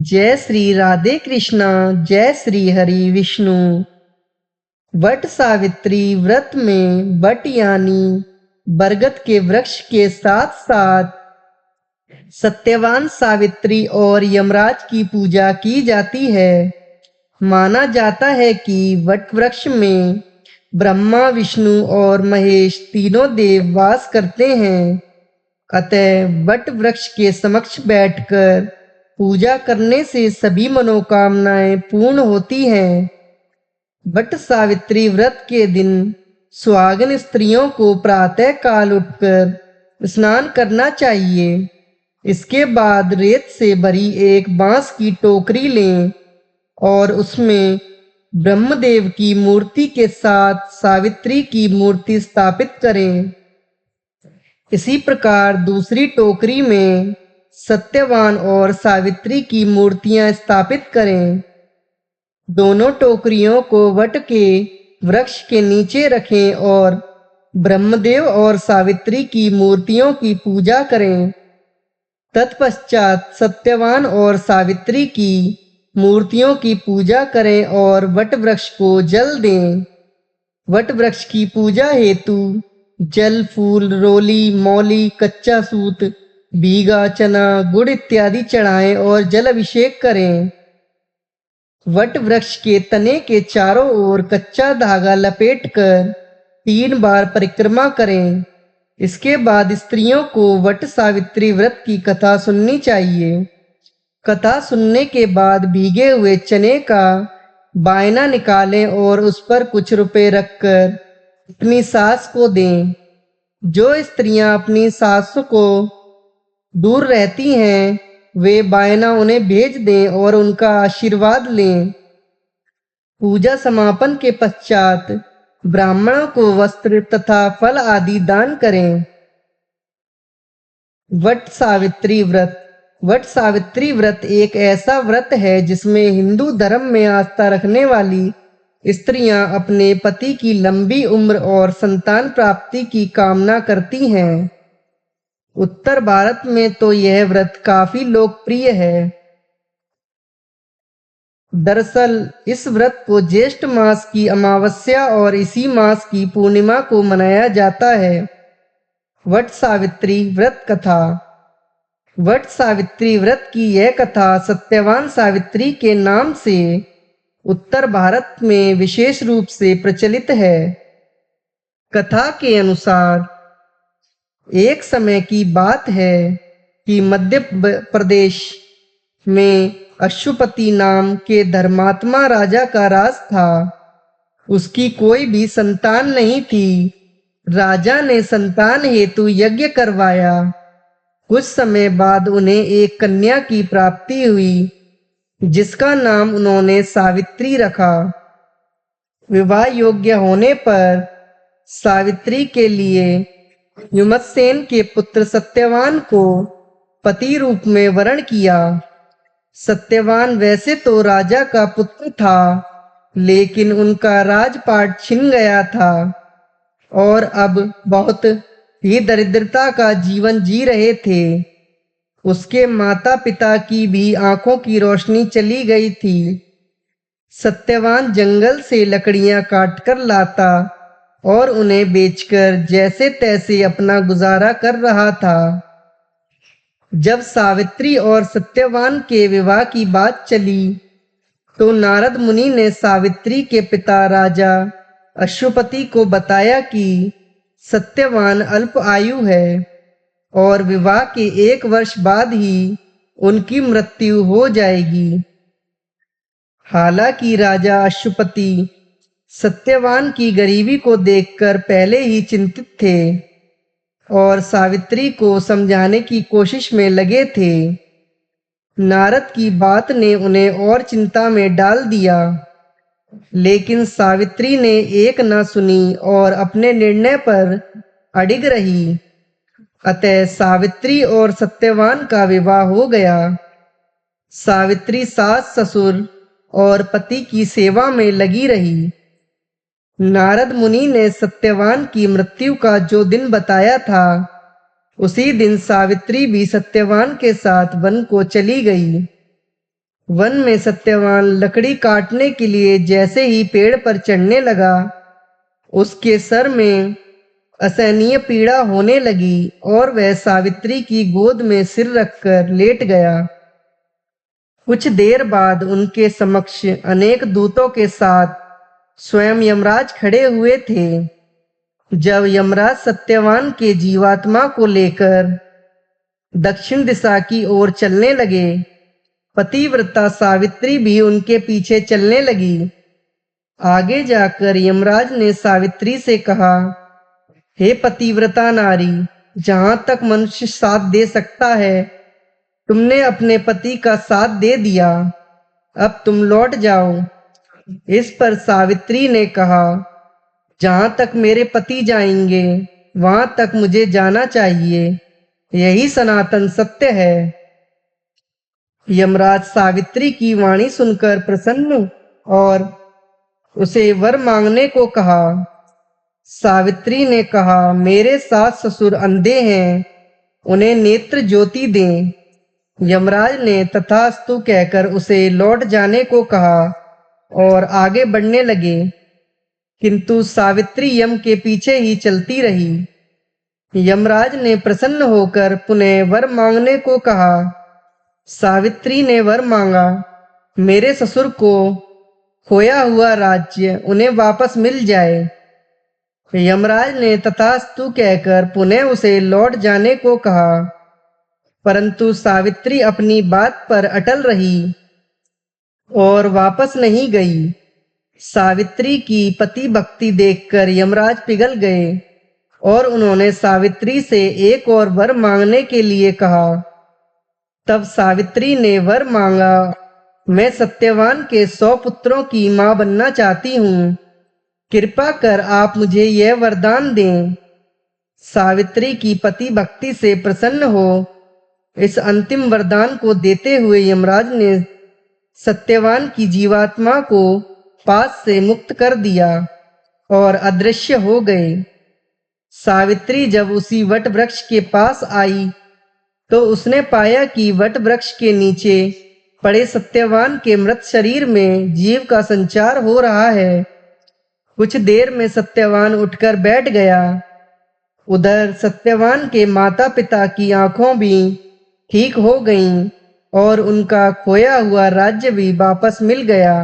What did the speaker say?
जय श्री राधे कृष्णा। जय श्री हरि विष्णु। वट सावित्री व्रत में वट यानी बरगद के वृक्ष के साथ साथ सत्यवान सावित्री और यमराज की पूजा की जाती है। माना जाता है कि वट वृक्ष में ब्रह्मा, विष्णु और महेश तीनों देव वास करते हैं। अतः वट वृक्ष के समक्ष बैठकर पूजा करने से सभी मनोकामनाएं पूर्ण होती हैं। वट सावित्री व्रत के दिन सुहागन स्त्रियों को प्रातः काल उठकर स्नान करना चाहिए। इसके बाद रेत से भरी एक बांस की टोकरी लें और उसमें ब्रह्मदेव की मूर्ति के साथ सावित्री की मूर्ति स्थापित करें। इसी प्रकार दूसरी टोकरी में सत्यवान और सावित्री की मूर्तियां स्थापित करें। दोनों टोकरियों को वट के वृक्ष के नीचे रखें और ब्रह्मदेव और सावित्री की मूर्तियों की पूजा करें। तत्पश्चात सत्यवान और सावित्री की मूर्तियों की पूजा करें और वट वृक्ष को जल दें। वट वृक्ष की पूजा हेतु जल, फूल, रोली, मौली, कच्चा सूत, भीगा चना, गुड़ इत्यादि चढ़ाएं और जल अभिषेक करें। वट वृक्ष के तने के चारों ओर कच्चा धागा लपेटकर 3 बार परिक्रमा करें। इसके बाद स्त्रियों को वट सावित्री व्रत की कथा सुननी चाहिए। कथा सुनने के बाद भीगे हुए चने का बायना निकालें और उस पर कुछ रुपए रखकर अपनी सास को दें। जो स्त्रियां अपनी सास को दूर रहती हैं वे बायना उन्हें भेज दें और उनका आशीर्वाद लें। पूजा समापन के पश्चात ब्राह्मणों को वस्त्र तथा फल आदि दान करें। वट सावित्री व्रत। वट सावित्री व्रत एक ऐसा व्रत है जिसमें हिंदू धर्म में आस्था रखने वाली स्त्रियां अपने पति की लंबी उम्र और संतान प्राप्ति की कामना करती हैं। उत्तर भारत में तो यह व्रत काफी लोकप्रिय है। दरअसल इस व्रत को ज्येष्ठ मास की अमावस्या और इसी मास की पूर्णिमा को मनाया जाता है। वट सावित्री व्रत कथा। वट सावित्री व्रत की यह कथा सत्यवान सावित्री के नाम से उत्तर भारत में विशेष रूप से प्रचलित है। कथा के अनुसार एक समय की बात है कि मध्य प्रदेश में अश्वपति नाम के धर्मात्मा राजा का राज था। उसकी कोई भी संतान नहीं थी। राजा ने संतान हेतु यज्ञ करवाया। कुछ समय बाद उन्हें एक कन्या की प्राप्ति हुई जिसका नाम उन्होंने सावित्री रखा। विवाह योग्य होने पर सावित्री के लिए युमत्सेन के पुत्र सत्यवान को पति रूप में वरण किया। सत्यवान वैसे तो राजा का पुत्र था, लेकिन उनका राजपाट छिन गया था और अब बहुत ही दरिद्रता का जीवन जी रहे थे। उसके माता पिता की भी आंखों की रोशनी चली गई थी। सत्यवान जंगल से लकड़ियां काटकर लाता और उन्हें बेचकर जैसे तैसे अपना गुजारा कर रहा था। जब सावित्री और सत्यवान के विवाह की बात चली तो नारद मुनि ने सावित्री के पिता राजा अश्वपति को बताया कि सत्यवान अल्प आयु है और विवाह के 1 वर्ष बाद ही उनकी मृत्यु हो जाएगी। हालांकि राजा अश्वपति सत्यवान की गरीबी को देखकर पहले ही चिंतित थे और सावित्री को समझाने की कोशिश में लगे थे। नारद की बात ने उन्हें और चिंता में डाल दिया, लेकिन सावित्री ने एक न सुनी और अपने निर्णय पर अडिग रही। अतः सावित्री और सत्यवान का विवाह हो गया। सावित्री सास, ससुर और पति की सेवा में लगी रही। नारद मुनि ने सत्यवान की मृत्यु का जो दिन बताया था, उसी दिन सावित्री भी सत्यवान के साथ वन को चली गई। वन में सत्यवान लकड़ी काटने के लिए जैसे ही पेड़ पर चढ़ने लगा, उसके सर में असहनीय पीड़ा होने लगी और वह सावित्री की गोद में सिर रखकर लेट गया। कुछ देर बाद उनके समक्ष अनेक दूतों के साथ स्वयं यमराज खड़े हुए थे। जब यमराज सत्यवान के जीवात्मा को लेकर दक्षिण दिशा की ओर चलने लगे, पतिव्रता सावित्री भी उनके पीछे चलने लगी। आगे जाकर यमराज ने सावित्री से कहा, हे पतिव्रता नारी, जहां तक मनुष्य साथ दे सकता है, तुमने अपने पति का साथ दे दिया, अब तुम लौट जाओ। इस पर सावित्री ने कहा, जहां तक मेरे पति जाएंगे वहां तक मुझे जाना चाहिए, यही सनातन सत्य है। यमराज सावित्री की वाणी सुनकर प्रसन्न और उसे वर मांगने को कहा। सावित्री ने कहा, मेरे सास ससुर अंधे हैं, उन्हें नेत्र ज्योति दें। यमराज ने तथास्तु कहकर उसे लौट जाने को कहा और आगे बढ़ने लगे, किंतु सावित्री यम के पीछे ही चलती रही। यमराज ने प्रसन्न होकर पुनः वर मांगने को कहा। सावित्री ने वर मांगा, मेरे ससुर को खोया हुआ राज्य उन्हें वापस मिल जाए। यमराज ने तथास्तु कहकर पुनः उसे लौट जाने को कहा, परंतु सावित्री अपनी बात पर अटल रही और वापस नहीं गई। सावित्री की पति भक्ति देखकर यमराज पिघल गए और उन्होंने सावित्री से एक और वर मांगने के लिए कहा। तब सावित्री ने वर मांगा, मैं सत्यवान के 100 पुत्रों की मां बनना चाहती हूँ, कृपा कर आप मुझे यह वरदान दें। सावित्री की पति भक्ति से प्रसन्न हो इस अंतिम वरदान को देते हुए यमराज ने सत्यवान की जीवात्मा को पास से मुक्त कर दिया और अदृश्य हो गए। सावित्री जब उसी वट वृक्ष के पास आई तो उसने पाया कि वट वृक्ष के नीचे पड़े सत्यवान के मृत शरीर में जीव का संचार हो रहा है। कुछ देर में सत्यवान उठकर बैठ गया। उधर सत्यवान के माता पिता की आंखों भी ठीक हो गईं और उनका खोया हुआ राज्य भी वापस मिल गया।